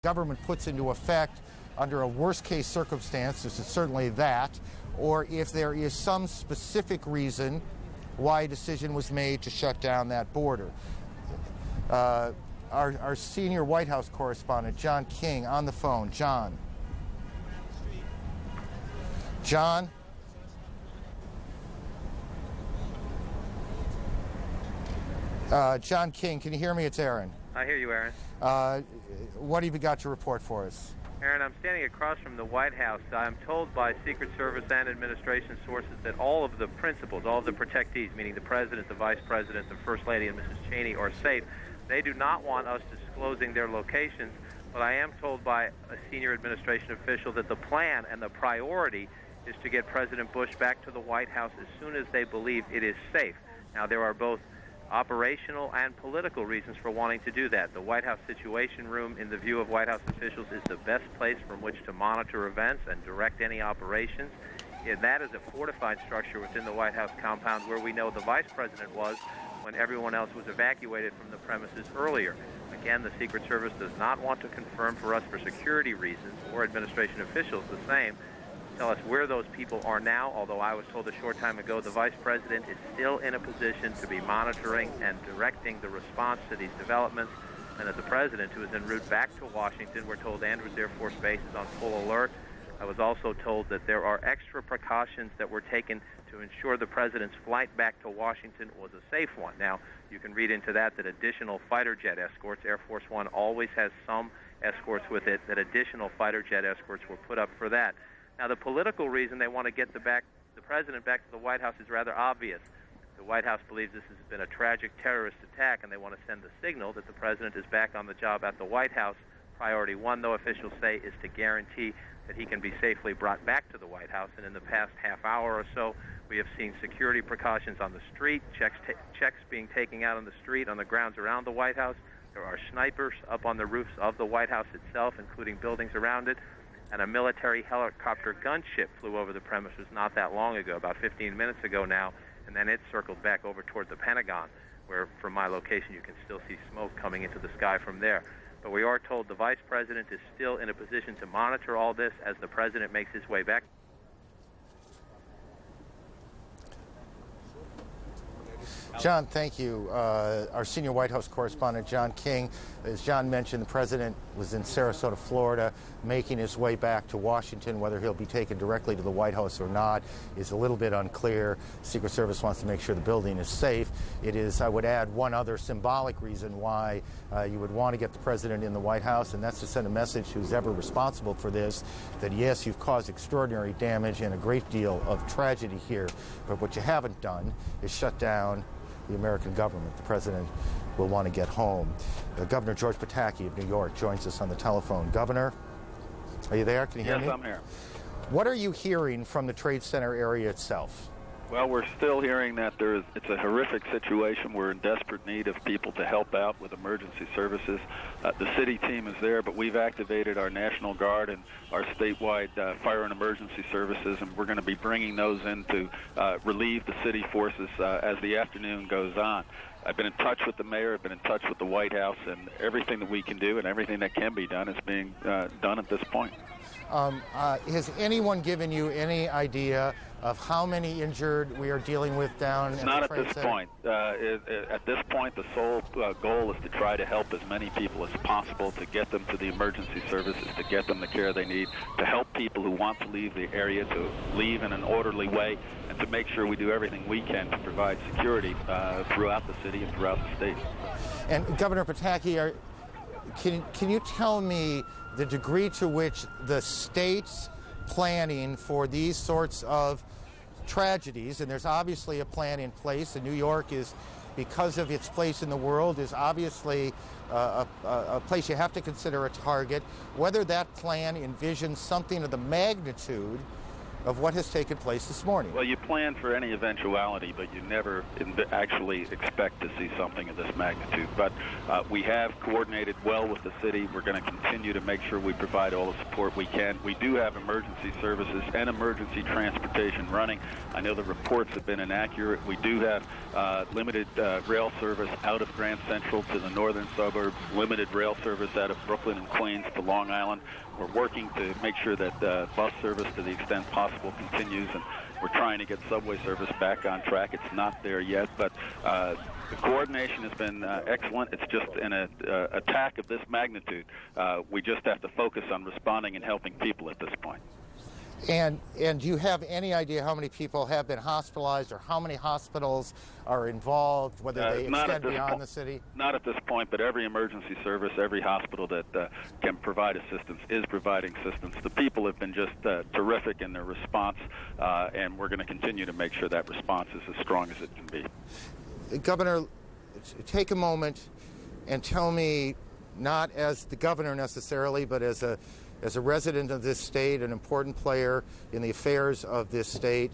government puts into effect under a worst-case circumstance, this is certainly that, or if there is some specific reason why a decision was made to shut down that border. Our senior White House correspondent, John King, on the phone. John? John? John King, can you hear me? It's Aaron. I hear you, Aaron. What have you got to report for us? Aaron, I'm standing across from the White House. I'm told by Secret Service and administration sources that all of the principals, all of the protectees, meaning the President, the Vice President, the First Lady, and Mrs. Cheney, are safe. They do not want us disclosing their locations, but I am told by a senior administration official that the plan and the priority is to get President Bush back to the White House as soon as they believe it is safe. Now, there are both operational and political reasons for wanting to do that. The White House Situation Room, in the view of White House officials, is the best place from which to monitor events and direct any operations. And that is a fortified structure within the White House compound where we know the Vice President was when everyone else was evacuated from the premises earlier. Again, the Secret Service does not want to confirm for us for security reasons, or administration officials the same, tell us where those people are now, although I was told a short time ago the Vice President is still in a position to be monitoring and directing the response to these developments, and that the President, who is en route back to Washington, we're told Andrews Air Force Base is on full alert. I was also told that there are extra precautions that were taken to ensure the President's flight back to Washington was a safe one. Now, you can read into that additional fighter jet escorts, Air Force One always has some escorts with it, that additional fighter jet escorts were put up for that. Now, the political reason they want to get the President back to the White House is rather obvious. The White House believes this has been a tragic terrorist attack, and they want to send the signal that the President is back on the job at the White House. Priority one, though, officials say, is to guarantee that he can be safely brought back to the White House. And in the past half hour or so, we have seen security precautions on the street, checks being taken out on the street, on the grounds around the White House. There are snipers up on the roofs of the White House itself, including buildings around it. And a military helicopter gunship flew over the premises not that long ago, about 15 minutes ago now, and then it circled back over toward the Pentagon, where from my location you can still see smoke coming into the sky from there. But we are told the Vice President is still in a position to monitor all this as the President makes his way back. John, thank you. Our senior White House correspondent, John King. As John mentioned, the President was in Sarasota, Florida, making his way back to Washington. Whether he'll be taken directly to the White House or not is a little bit unclear. Secret Service wants to make sure the building is safe. It is, I would add, one other symbolic reason why you would want to get the President in the White House, and that's to send a message to who's ever responsible for this, that yes, you've caused extraordinary damage and a great deal of tragedy here, but what you haven't done is shut down the American government. The President will want to get home. Governor George Pataki of New York joins us on the telephone. Governor, are you there? Can you hear me? Yes, I'm here. What are you hearing from the Trade Center area itself? Well, we're still hearing that it's a horrific situation. We're in desperate need of people to help out with emergency services. The city team is there, but we've activated our National Guard and our statewide fire and emergency services, and we're going to be bringing those in to relieve the city forces as the afternoon goes on. I've been in touch with the mayor, I've been in touch with the White House, and everything that we can do and everything that can be done is being done at this point. Has anyone given you any idea of how many injured we are dealing with down at Not the at this point. At this point, the sole goal is to try to help as many people as possible, to get them to the emergency services, to get them the care they need, to help people who want to leave the area to leave in an orderly way, and to make sure we do everything we can to provide security throughout the city and throughout the state. And Governor Pataki, can you tell me the degree to which the state's planning for these sorts of tragedies, and there's obviously a plan in place, and New York is, because of its place in the world, is obviously a place you have to consider a target, whether that plan envisions something of the magnitude of what has taken place this morning? Well, you plan for any eventuality, but you never actually expect to see something of this magnitude. But we have coordinated well with the city. We're going to continue to make sure we provide all the support we can. We do have emergency services and emergency transportation running. I know the reports have been inaccurate. We do have limited rail service out of Grand Central to the northern suburbs, limited rail service out of Brooklyn and Queens to Long Island. We're working to make sure that bus service, to the extent possible, continues, and we're trying to get subway service back on track. It's not there yet, but the coordination has been excellent. It's just an attack of this magnitude. We just have to focus on responding and helping people at this point. And do you have any idea how many people have been hospitalized or how many hospitals are involved, whether they extend beyond the city? Not at this point, but every emergency service, every hospital that can provide assistance is providing assistance. The people have been just terrific in their response, and we're going to continue to make sure that response is as strong as it can be. Governor, take a moment and tell me, not as the governor necessarily, but as a resident of this state, an important player in the affairs of this state,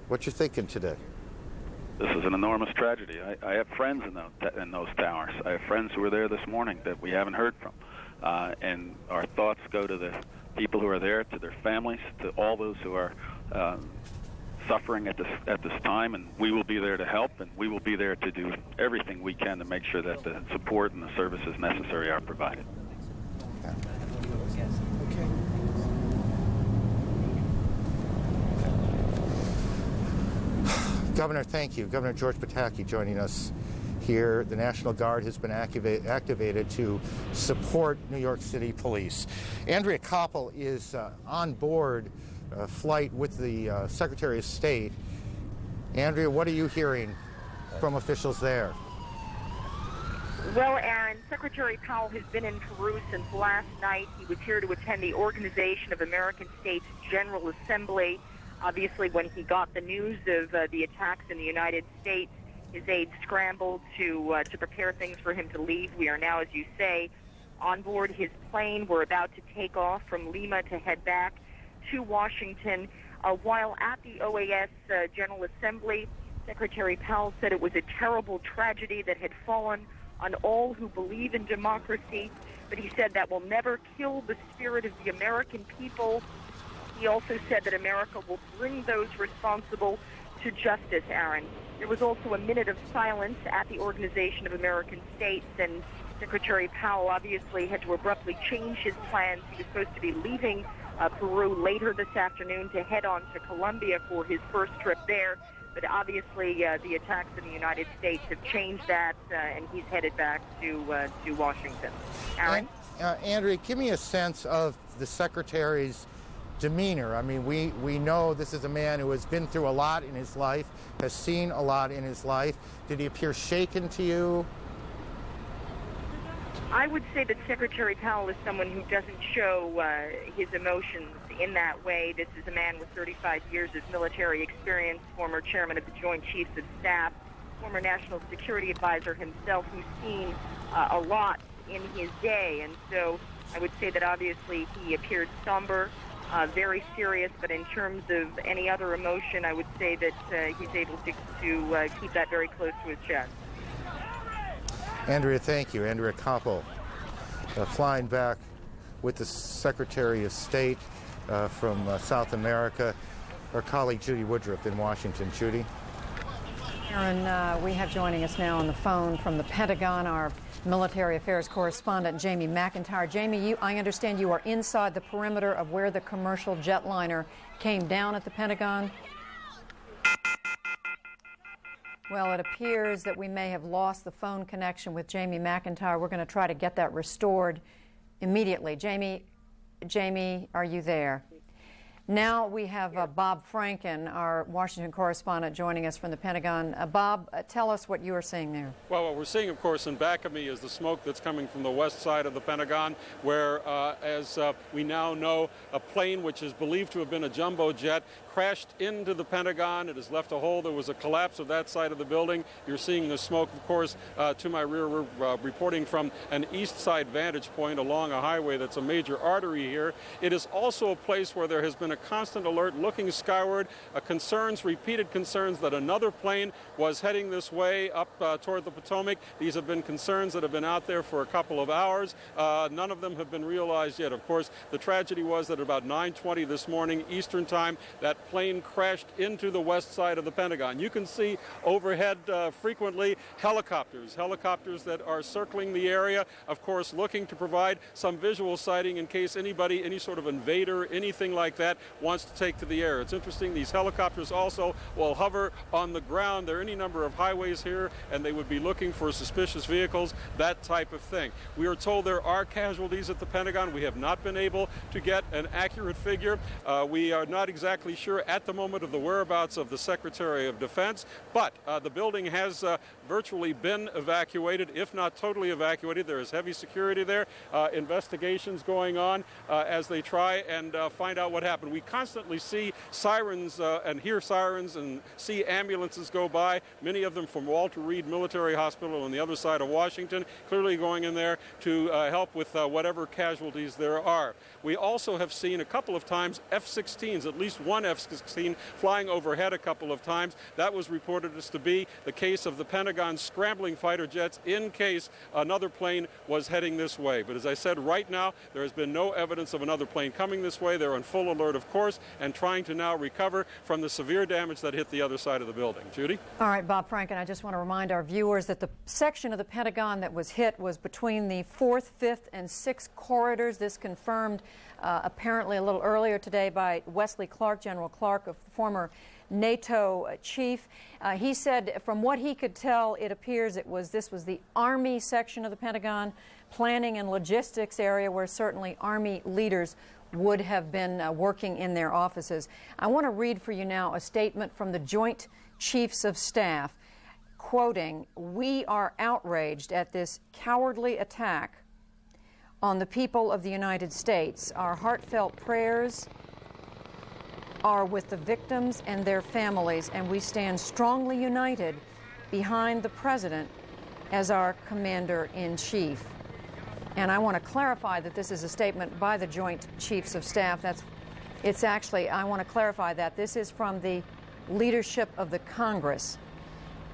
what you're thinking today? This is an enormous tragedy. I have friends in those towers. I have friends who were there this morning that we haven't heard from. And our thoughts go to the people who are there, to their families, to all those who are suffering at this time, and we will be there to help, and we will be there to do everything we can to make sure that the support and the services necessary are provided. Yeah. Okay. Governor, thank you. Governor George Pataki joining us here. The National Guard has been activated to support New York City Police. Andrea Koppel is on board a flight with the Secretary of State. Andrea, what are you hearing from officials there? Well, Aaron, Secretary Powell has been in Peru since last night. He was here to attend the Organization of American States General Assembly. Obviously, when he got the news of the attacks in the United States, his aides scrambled to prepare things for him to leave. We are now, as you say, on board his plane. We're about to take off from Lima to head back to Washington. While at the OAS General Assembly, Secretary Powell said it was a terrible tragedy that had fallen on all who believe in democracy, but he said that will never kill the spirit of the American people. He also said that America will bring those responsible to justice, Aaron. There was also a minute of silence at the Organization of American States, and Secretary Powell obviously had to abruptly change his plans. He was supposed to be leaving Peru later this afternoon to head on to Colombia for his first trip there. But obviously, the attacks in the United States have changed that, and he's headed back to Washington. Aaron? Andrea, give me a sense of the Secretary's demeanor. I mean, we know this is a man who has been through a lot in his life, has seen a lot in his life. Did he appear shaken to you? I would say that Secretary Powell is someone who doesn't show his emotions in that way. This is a man with 35 years of military experience, former chairman of the Joint Chiefs of Staff, former National Security Advisor himself, who's seen a lot in his day. And so I would say that obviously he appeared somber, very serious, but in terms of any other emotion, I would say that he's able to keep that very close to his chest. Andrea, thank you. Andrea Koppel, flying back with the Secretary of State from South America. Our colleague Judy Woodruff in Washington. Judy? Aaron, we have joining us now on the phone from the Pentagon our military affairs correspondent Jamie McIntyre. Jamie, I understand you are inside the perimeter of where the commercial jetliner came down at the Pentagon. Well, it appears that we may have lost the phone connection with Jamie McIntyre. We're going to try to get that restored immediately. Jamie, are you there? Now we have Bob Franken, our Washington correspondent, joining us from the Pentagon. Bob, tell us what you are seeing there. Well, what we're seeing, of course, in back of me is the smoke that's coming from the west side of the Pentagon, where, as we now know, a plane which is believed to have been a jumbo jet crashed into the Pentagon. It has left a hole. There was a collapse of that side of the building. You're seeing the smoke, of course, to my rear. We're reporting from an east side vantage point along a highway that's a major artery here. It is also a place where there has been a a constant alert, looking skyward, repeated concerns that another plane was heading this way up toward the Potomac. These have been concerns that have been out there for a couple of hours. None of them have been realized yet. Of course, the tragedy was that at about 9:20 this morning Eastern Time, that plane crashed into the west side of the Pentagon. You can see overhead frequently helicopters that are circling the area, of course, looking to provide some visual sighting in case anybody, any sort of invader, anything like that, wants to take to the air. It's interesting, these helicopters also will hover on the ground. There are any number of highways here, and they would be looking for suspicious vehicles, that type of thing. We are told there are casualties at the Pentagon. We have not been able to get an accurate figure. We are not exactly sure at the moment of the whereabouts of the Secretary of Defense, but the building has virtually been evacuated, if not totally evacuated. There is heavy security there, investigations going on as they try and find out what happened. We constantly see sirens and hear sirens and see ambulances go by, many of them from Walter Reed Military Hospital on the other side of Washington, clearly going in there to help with whatever casualties there are. We also have seen a couple of times F-16s, at least one F-16 flying overhead a couple of times. That was reported as to be the case of the Pentagon scrambling fighter jets in case another plane was heading this way. But as I said, right now there has been no evidence of another plane coming this way. They're on full alert, of course, and trying to now recover from the severe damage that hit the other side of the building. Judy? All right, Bob Franken, I just want to remind our viewers that the section of the Pentagon that was hit was between the 4th, 5th, and 6th corridors. This confirmed apparently a little earlier today by Wesley Clark, General Clark, a former NATO chief. He said from what he could tell, it appears this was the Army section of the Pentagon, planning and logistics area where certainly Army leaders would have been working in their offices. I want to read for you now a statement from the Joint Chiefs of Staff, quoting, "We are outraged at this cowardly attack on the people of the United States. Our heartfelt prayers are with the victims and their families, and we stand strongly united behind the President as our Commander-in-Chief." And I want to clarify that this is a statement by the Joint Chiefs of Staff. I want to clarify that this is from the leadership of the Congress.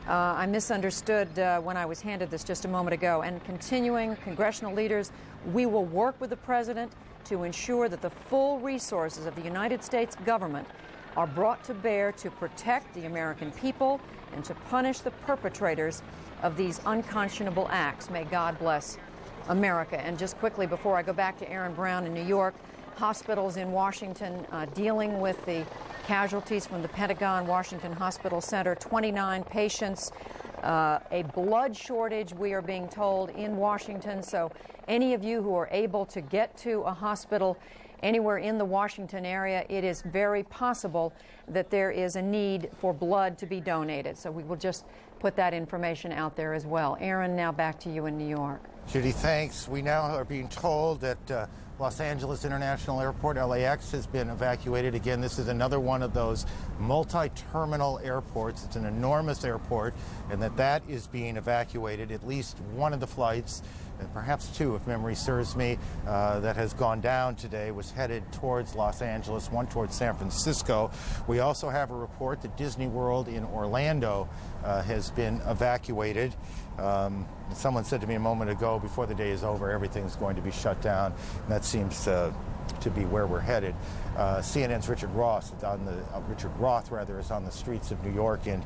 I misunderstood when I was handed this just a moment ago. And continuing, congressional leaders, we will work with the President to ensure that the full resources of the United States government are brought to bear to protect the American people and to punish the perpetrators of these unconscionable acts. May God bless America. And just quickly, before I go back to Aaron Brown in New York, hospitals in Washington dealing with the casualties from the Pentagon Washington Hospital Center, 29 patients, a blood shortage, we are being told, in Washington. So any of you who are able to get to a hospital anywhere in the Washington area, it is very possible that there is a need for blood to be donated. So we will just put that information out there as well. Aaron, now back to you in New York. Judy, thanks. We now are being told that Los Angeles International Airport, LAX, has been evacuated. Again, this is another one of those multi-terminal airports. It's an enormous airport, and that is being evacuated. At least one of the flights, and perhaps two if memory serves me, that has gone down today was headed towards Los Angeles, one towards San Francisco. We also have a report that Disney World in Orlando has been evacuated. Someone said to me a moment ago, before the day is over, everything's going to be shut down. And that seems to be where we're headed. CNN's Richard Roth is on the streets of New York, and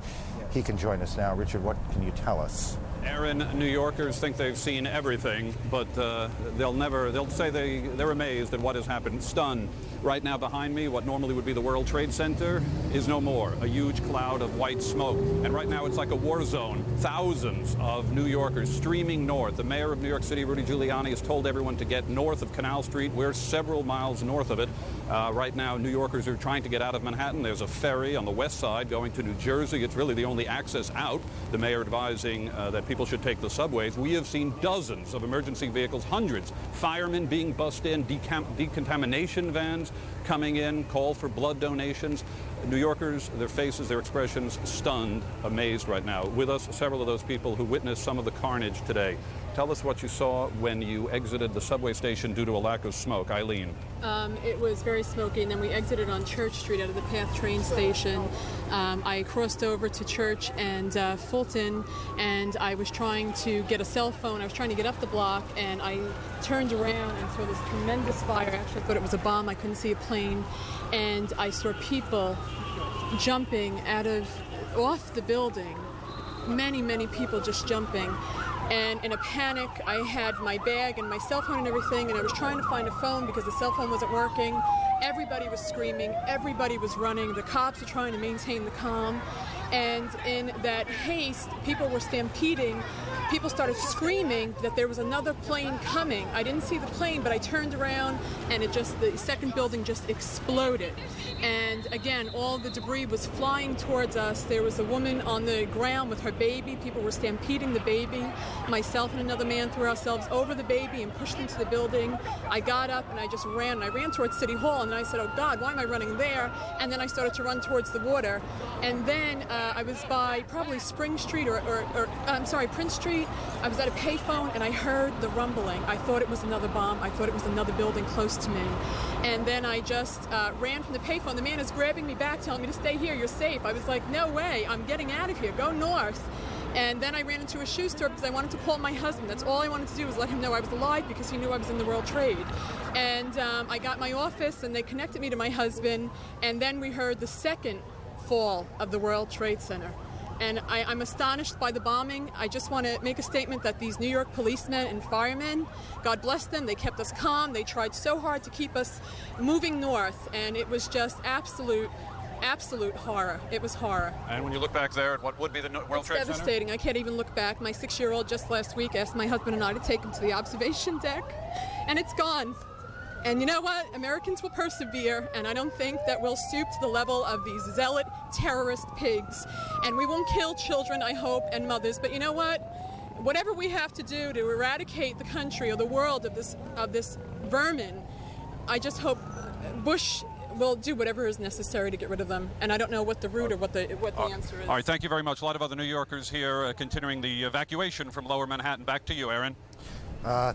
he can join us now. Richard, what can you tell us? Aaron, New Yorkers think they've seen everything, but they'll say they're amazed at what has happened, stunned. Right now behind me, what normally would be the World Trade Center is no more, a huge cloud of white smoke. And right now it's like a war zone. Thousands of New Yorkers streaming north. The mayor of New York City, Rudy Giuliani, has told everyone to get north of Canal Street. We're several miles north of it. Right now, New Yorkers are trying to get out of Manhattan. There's a ferry on the west side going to New Jersey. It's really the only access out. The mayor advising that people should take the subways. We have seen dozens of emergency vehicles, hundreds, firemen being bussed in, decontamination vans coming in, call for blood donations. New Yorkers, their faces, their expressions, stunned, amazed right now. With us, several of those people who witnessed some of the carnage today. Tell us what you saw when you exited the subway station due to a lack of smoke. Eileen. It was very smoky, and then we exited on Church Street out of the PATH train station. I crossed over to Church and Fulton, and I was trying to get a cell phone. I was trying to get up the block, and I turned around and saw this tremendous fire. Actually, I thought it was a bomb. I couldn't see a plane. And I saw people jumping off the building. Many people just jumping. And in a panic, I had my bag and my cell phone and everything, and I was trying to find a phone because the cell phone wasn't working. Everybody was screaming. Everybody was running. The cops were trying to maintain the calm. And in that haste, people were stampeding. People started screaming that there was another plane coming. I didn't see the plane, but I turned around, and the second building just exploded. And again, all the debris was flying towards us. There was a woman on the ground with her baby. People were stampeding the baby. Myself and another man threw ourselves over the baby and pushed into the building. I got up and I just ran. I ran towards City Hall, and then I said, oh God, why am I running there? And then I started to run towards the water. And then I was by probably Spring Street Prince Street. I was at a payphone, and I heard the rumbling. I thought it was another bomb. I thought it was another building close to me. And then I just ran from the payphone. The man is grabbing me back, telling me to stay here, you're safe. I was like, no way, I'm getting out of here, go north. And then I ran into a shoe store because I wanted to call my husband. That's all I wanted to do, was let him know I was alive, because he knew I was in the World Trade. And I got my office, and they connected me to my husband, and then we heard the second fall of the World Trade Center. And I'm astonished by the bombing. I just want to make a statement that these New York policemen and firemen, God bless them, they kept us calm. They tried so hard to keep us moving north, and it was just absolute horror. It was horror. And when you look back there at what would be the World Trade Center? It's devastating. I can't even look back. My 6-year-old just last week asked my husband and I to take him to the observation deck, and it's gone. And you know what? Americans will persevere, and I don't think that we'll stoop to the level of these zealot terrorist pigs. And we won't kill children, I hope, and mothers. But you know what? Whatever we have to do to eradicate the country or the world of this vermin, I just hope Bush will do whatever is necessary to get rid of them. And I don't know what the route or what the answer is. All right, thank you very much. A lot of other New Yorkers here continuing the evacuation from Lower Manhattan. Back to you, Aaron.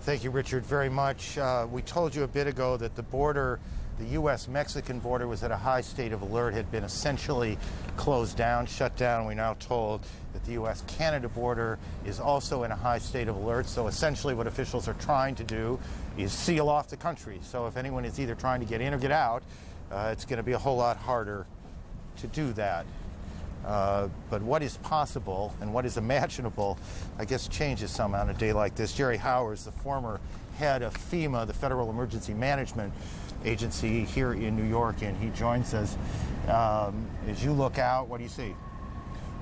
Thank you, Richard, very much. We told you a bit ago that the border, the U.S.-Mexican border, was at a high state of alert, had been essentially closed down, shut down. We're now told that the U.S.-Canada border is also in a high state of alert. So essentially what officials are trying to do is seal off the country. So if anyone is either trying to get in or get out, it's going to be a whole lot harder to do that. But what is possible and what is imaginable, I guess, changes some on a day like this. Jerry Howers, the former head of FEMA, the Federal Emergency Management Agency here in New York, and he joins us. As you look out, what do you see?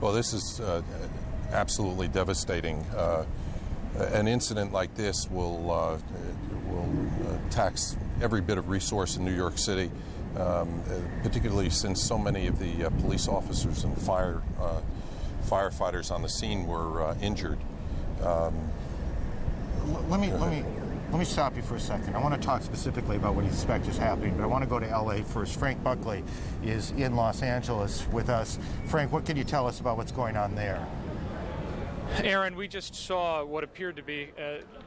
Well, this is absolutely devastating. An incident like this will tax every bit of resource in New York City. Particularly since so many of the police officers and firefighters on the scene were injured. Let me stop you for a second. I want to talk specifically about what you suspect is happening, but I want to go to L.A. first. Frank Buckley is in Los Angeles with us. Frank, what can you tell us about what's going on there? Aaron, we just saw what appeared to be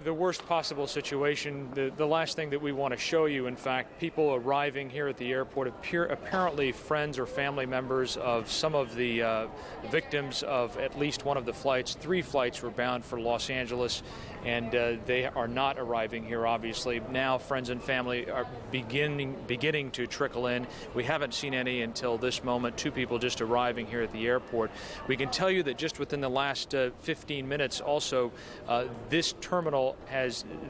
the worst possible situation. The last thing that we want to show you, in fact, people arriving here at the airport, apparently friends or family members of some of the victims of at least one of the flights. 3 flights were bound for Los Angeles, and they are not arriving here, obviously. Now friends and family are beginning to trickle in. We haven't seen any until this moment. 2 people just arriving here at the airport. We can tell you that just within the last 15 minutes also, this terminal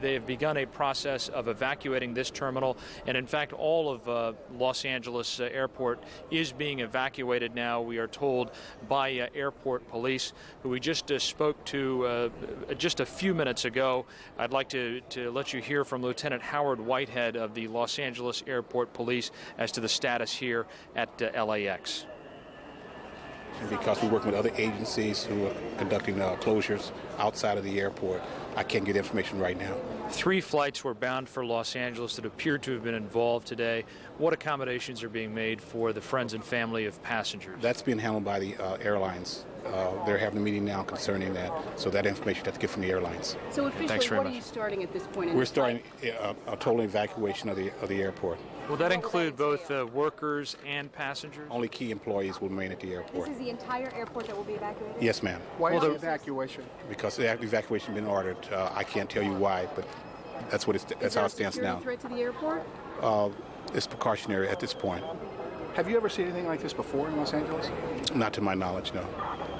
they have begun a process of evacuating this terminal, and in fact all of Los Angeles airport is being evacuated now, we are told, by airport police, who we just spoke to just a few minutes ago. I'd like to let you hear from Lieutenant Howard Whitehead of the Los Angeles Airport Police as to the status here at LAX. Because we work with other agencies who are conducting closures outside of the airport, I can't get information right now. 3 flights were bound for Los Angeles that appeared to have been involved today. What accommodations are being made for the friends and family of passengers? That's being handled by the airlines. They're having a meeting now concerning that, so that information has to get from the airlines. So officially, what are you starting at this point? We're starting a total evacuation of the airport. Will that include both workers and passengers? Only key employees will remain at the airport. This is the entire airport that will be evacuated? Yes, ma'am. Why the evacuation? Because the evacuation has been ordered. I can't tell you why, but that's how it stands now. Is there a security threat to the airport? It's precautionary at this point. Have you ever seen anything like this before in Los Angeles? Not to my knowledge, no.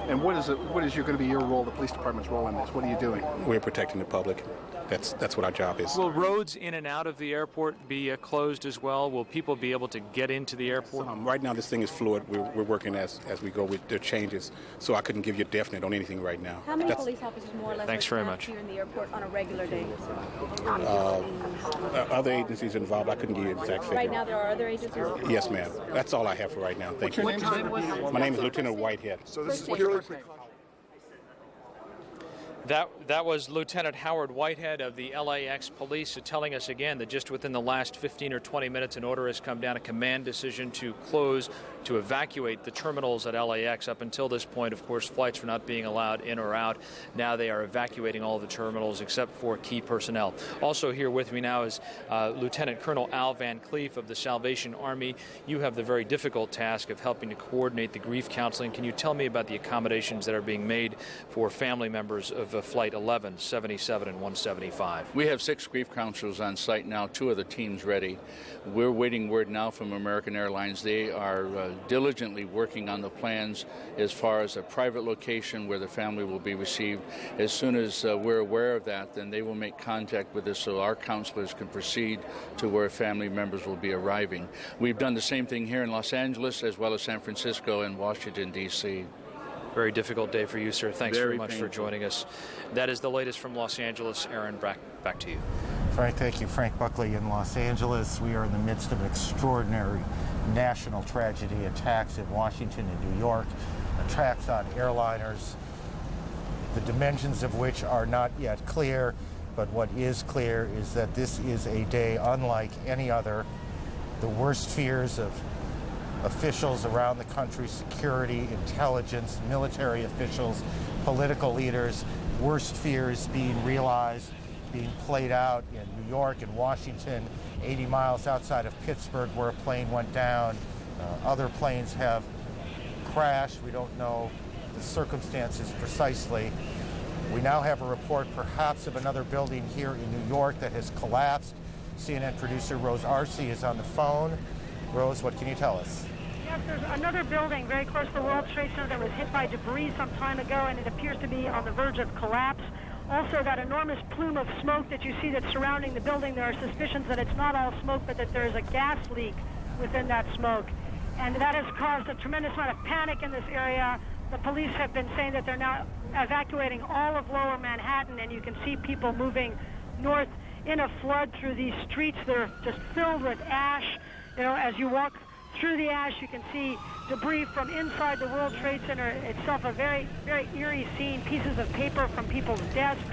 And what is going to be your role, the police department's role in this? What are you doing? We're protecting the public. That's what our job is. Will roads in and out of the airport be closed as well? Will people be able to get into the airport? Right now, this thing is fluid. We're working as we go with the changes, so I couldn't give you a definite on anything right now. How many police officers more or less Thanks very much. here in the airport on a regular day? Other agencies involved, I couldn't give you an exact figure. Right now, there are other agencies? Yes, ma'am. That's all I have for right now. Thank you. My name is Lieutenant Whitehead. So this is purely That was Lieutenant Howard Whitehead of the LAX Police telling us again that just within the last 15 or 20 minutes an order has come down, a command decision to evacuate the terminals at LAX. Up until this point, of course, flights were not being allowed in or out. Now they are evacuating all the terminals except for key personnel. Also here with me now is Lieutenant Colonel Al Van Cleef of the Salvation Army. You have the very difficult task of helping to coordinate the grief counseling. Can you tell me about the accommodations that are being made for family members of Flight 11, 77, and 175? We have 6 grief counselors on site now, 2 of the teams ready. We're waiting word now from American Airlines. They are diligently working on the plans as far as a private location where the family will be received. As soon as we're aware of that, then they will make contact with us so our counselors can proceed to where family members will be arriving. We've done the same thing here in Los Angeles as well as San Francisco and Washington, D.C. Very difficult day for you, sir. Thanks very much painful. for joining us. That is the latest from Los Angeles. Aaron, back to you. Frank, thank you. Frank Buckley in Los Angeles. We are in the midst of an extraordinary national tragedy, attacks in Washington and New York, attacks on airliners, the dimensions of which are not yet clear, but what is clear is that this is a day unlike any other. The worst fears of officials around the country, security, intelligence, military officials, political leaders, worst fears being realized, being played out in New York and Washington, 80 miles outside of Pittsburgh where a plane went down. Other planes have crashed. We don't know the circumstances precisely. We now have a report perhaps of another building here in New York that has collapsed. CNN producer Rose Arce is on the phone. Rose, what can you tell us? Yes, there's another building very close to the World Trade Center that was hit by debris some time ago, and it appears to be on the verge of collapse. Also, that enormous plume of smoke that you see that's surrounding the building, there are suspicions that it's not all smoke, but that there's a gas leak within that smoke. And that has caused a tremendous amount of panic in this area. The police have been saying that they're now evacuating all of lower Manhattan, and you can see people moving north in a flood through these streets. They're just filled with ash. You know, as you walk through the ash, you can see debris from inside the World Trade Center itself, a very, very eerie scene, pieces of paper from people's desks,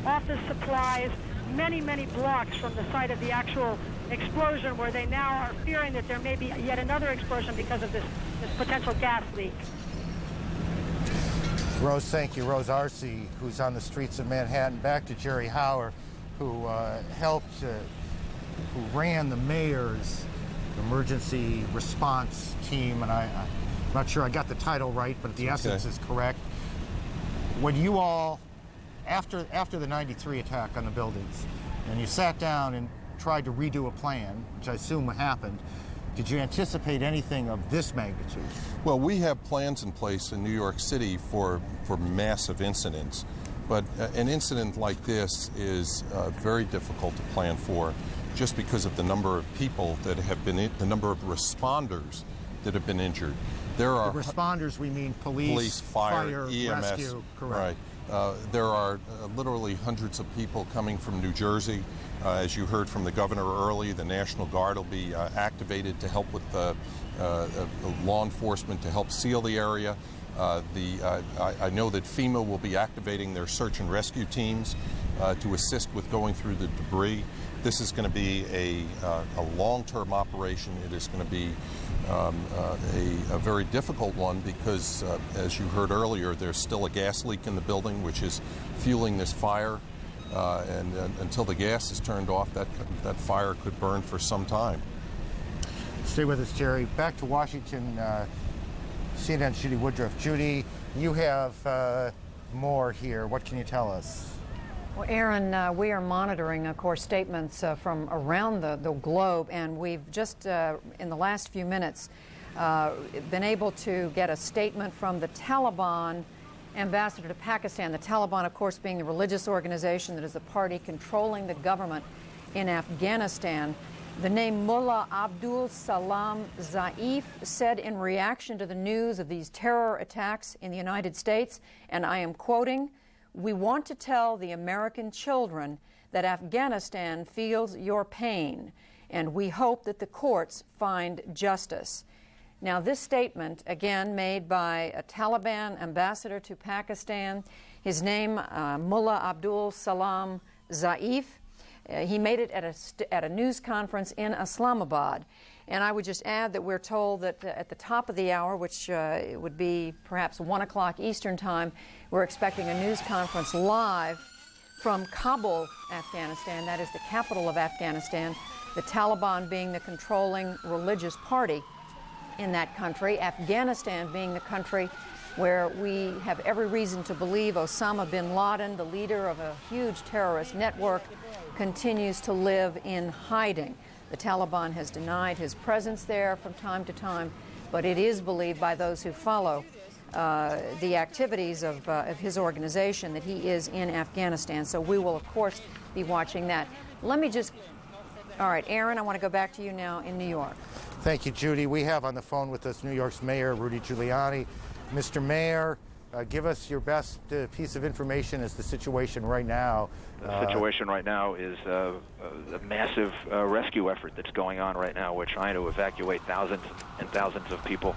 office supplies, many, many blocks from the site of the actual explosion, where they now are fearing that there may be yet another explosion because of this potential gas leak. Rose, thank you. Rose Arce, who's on the streets of Manhattan. Back to Jerry Hauer, who who ran the mayor's emergency response team, and I'm not sure I got the title right, but the essence is correct. When you all, after the 93 attack on the buildings, and you sat down and tried to redo a plan, which I assume happened, did you anticipate anything of this magnitude? Well, we have plans in place in New York City for massive incidents, but an incident like this is very difficult to plan for, just because of the number of people that have been, the number of responders that have been injured. There are the responders, we mean police, fire, EMS, rescue, correct. Right. There are literally hundreds of people coming from New Jersey. As you heard from the governor early, the National Guard will be activated to help with law enforcement to help seal the area. I know that FEMA will be activating their search and rescue teams to assist with going through the debris. This is going to be a long-term operation. It is going to be a very difficult one because, as you heard earlier, there's still a gas leak in the building which is fueling this fire. And until the gas is turned off, that fire could burn for some time. Stay with us, Jerry. Back to Washington, CNN's Judy Woodruff. Judy, you have more here. What can you tell us? Well, Aaron, we are monitoring, of course, statements from around the globe, and we've just, in the last few minutes, been able to get a statement from the Taliban ambassador to Pakistan. The Taliban, of course, being the religious organization that is the party controlling the government in Afghanistan. The name Mullah Abdul Salam Zaif said in reaction to the news of these terror attacks in the United States, and I am quoting, "We want to tell the American children that Afghanistan feels your pain, and we hope that the courts find justice." Now, this statement, again, made by a Taliban ambassador to Pakistan, his name, Mullah Abdul Salam Zaif, he made it at a news conference in Islamabad. And I would just add that we're told that at the top of the hour, which would be perhaps 1 o'clock Eastern Time, we're expecting a news conference live from Kabul, Afghanistan. That is the capital of Afghanistan, the Taliban being the controlling religious party in that country, Afghanistan being the country where we have every reason to believe Osama bin Laden, the leader of a huge terrorist network, continues to live in hiding. The Taliban has denied his presence there from time to time, but it is believed by those who follow the activities of his organization that he is in Afghanistan. So we will, of course, be watching that. Let me just... All right, Aaron, I want to go back to you now in New York. Thank you, Judy. We have on the phone with us New York's Mayor, Rudy Giuliani. Mr. Mayor, give us your best piece of information as the situation right now. The situation right now is a massive rescue effort that's going on right now. We're trying to evacuate thousands and thousands of people.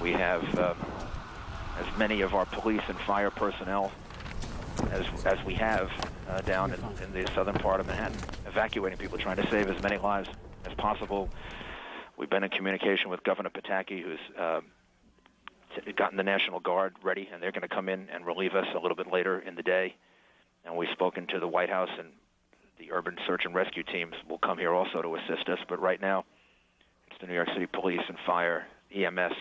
We have as many of our police and fire personnel as we have down in the southern part of Manhattan, evacuating people, trying to save as many lives as possible. We've been in communication with Governor Pataki, who's gotten the National Guard ready, and they're going to come in and relieve us a little bit later in the day. And we've spoken to the White House, and the urban search and rescue teams will come here also to assist us. But right now, it's the New York City Police and Fire, EMS,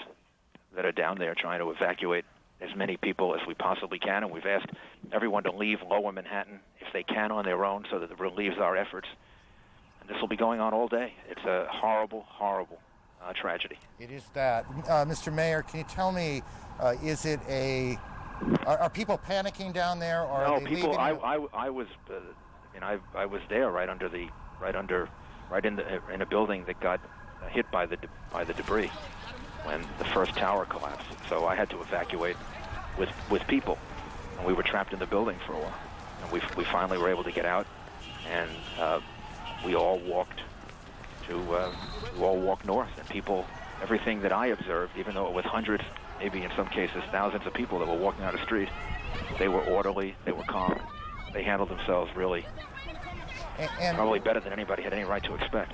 that are down there trying to evacuate as many people as we possibly can. And we've asked everyone to leave Lower Manhattan if they can on their own so that it relieves our efforts. And this will be going on all day. It's a horrible, horrible tragedy. It is that. Mr. Mayor, can you tell me, is it are people panicking down there, or no, are they people? leaving? I was, I was there right in a building that got hit by the debris when the first tower collapsed. So I had to evacuate with people, and we were trapped in the building for a while. And we finally were able to get out, and we all walked north, and people, everything that I observed, even though it was hundreds, maybe in some cases thousands of people that were walking down the street, they were orderly, they were calm, they handled themselves really and probably better than anybody had any right to expect.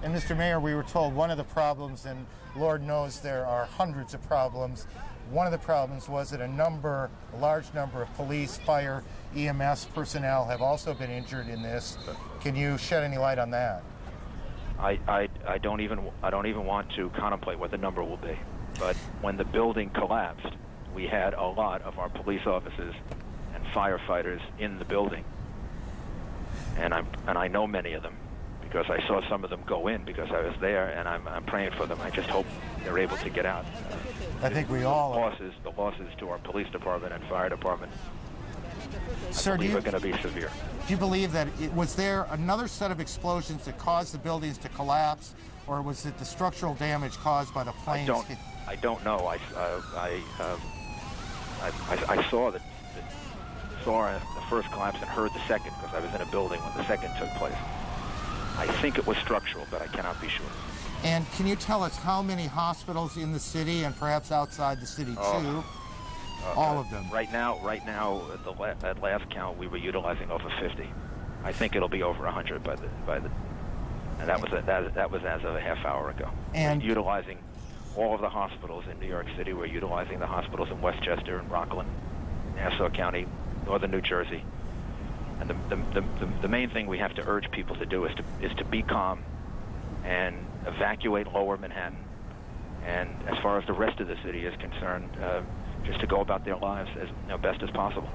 And Mr. Mayor, we were told one of the problems, and Lord knows there are hundreds of problems, one of the problems was that a large number of police, fire, EMS personnel have also been injured in this. Can you shed any light on that? I don't even want to contemplate what the number will be. But when the building collapsed, we had a lot of our police officers and firefighters in the building, and I know many of them because I saw some of them go in because I was there, and I'm praying for them. I just hope they're able to get out. I think we all are. The losses to our police department and fire department, Sir, I believe are going to be severe. Do you believe that was there another set of explosions that caused the buildings to collapse, or was it the structural damage caused by the planes? I don't know. I saw the first collapse and heard the second because I was in a building when the second took place. I think it was structural, but I cannot be sure. And can you tell us how many hospitals in the city and perhaps outside the city too? All of them. Right now, at last count, we were utilizing over 50. I think it'll be over 100 by the, and that was as of a half hour ago. And we're utilizing all of the hospitals in New York City. We're utilizing the hospitals in Westchester and Rockland, Nassau County, northern New Jersey. And the main thing we have to urge people to do is to be calm and evacuate Lower Manhattan. And as far as the rest of the city is concerned, just to go about their lives as best as possible.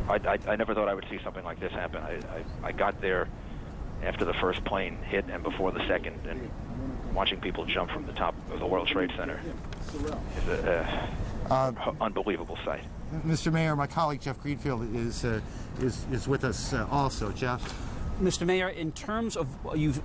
I never thought I would see something like this happen. I got there after the first plane hit and before the second, and watching people jump from the top of the World Trade Center is an unbelievable sight. Mr. Mayor, my colleague Jeff Greenfield is with us also. Jeff? Mr. Mayor, in terms of you've